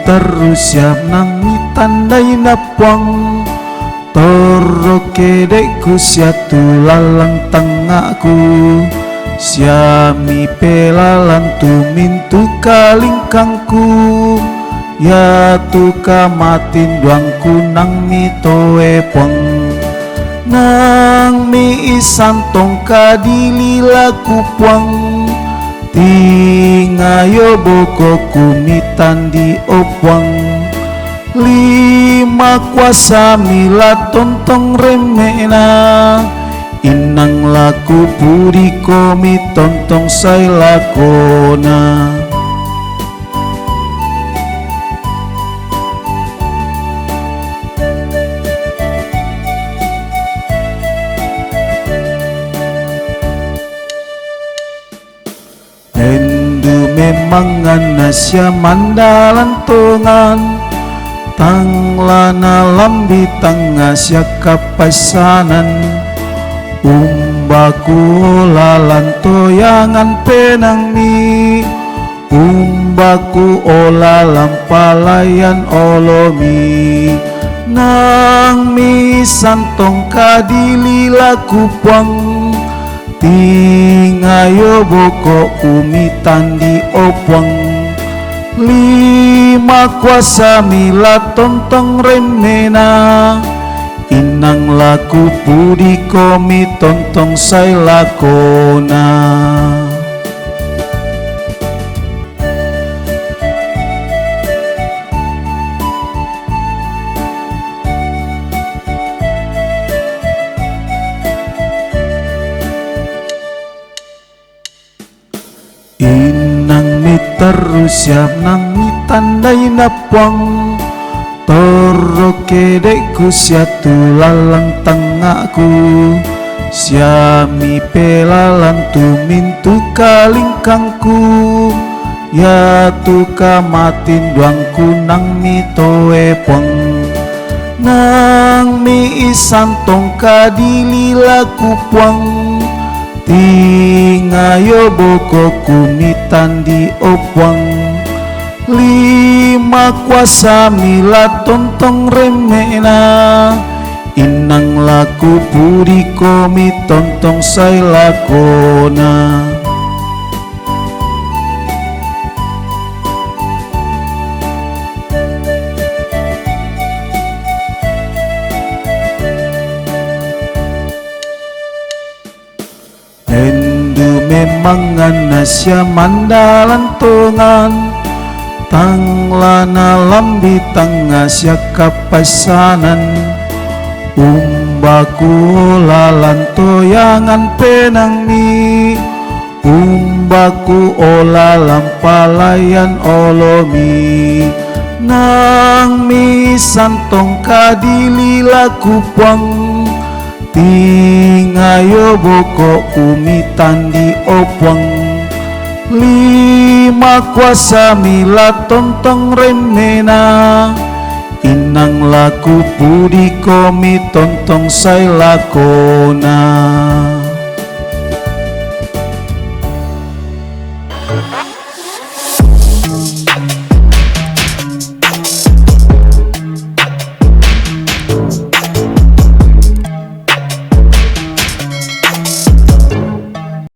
terus siap nangi tandai napwang toro kedekku siatu lalang tengahku siami pelalang tu mintu kalingkangku ya tu kamatin duangku nang mi toe pong nang mi isantong kadililaku puang tingayo boko kumitan di opwang lima kuasa mila tontong remena inang laku pudi komi tontong say lakona Endu memang anasya mandalan tongan tanglana lambi tangasya kapasanan umbaku olalan toyangan penang mi umbaku olalan palayan olomi nang mi santong kadililaku puang tingayo boko umitan di opwang lima kuasa mila tontong remena inang laku pudi komi tontong say lakona inang mi terus siap nangi tandai napwang toro kedekku siatu lalang tengahku siami pelalang tu mintu kalingkangku ya tu kamatin duangku nang mi toe pong nang mi isantong kadililaku puang tingayo boko kumitan di opwang lima kuasa mila tontong remena inang laku pudi komi tontong say lakona memang anasya mandalan tongan tanglana lambi tangasya kapasanan umbaku olalan toyangan penang mi umbaku olalan palayan olomi nang mi santong kadililaku puang tingayo boko umitan di opwang lima kuasa mila tontong remena inang laku pudi komi tontong say lakona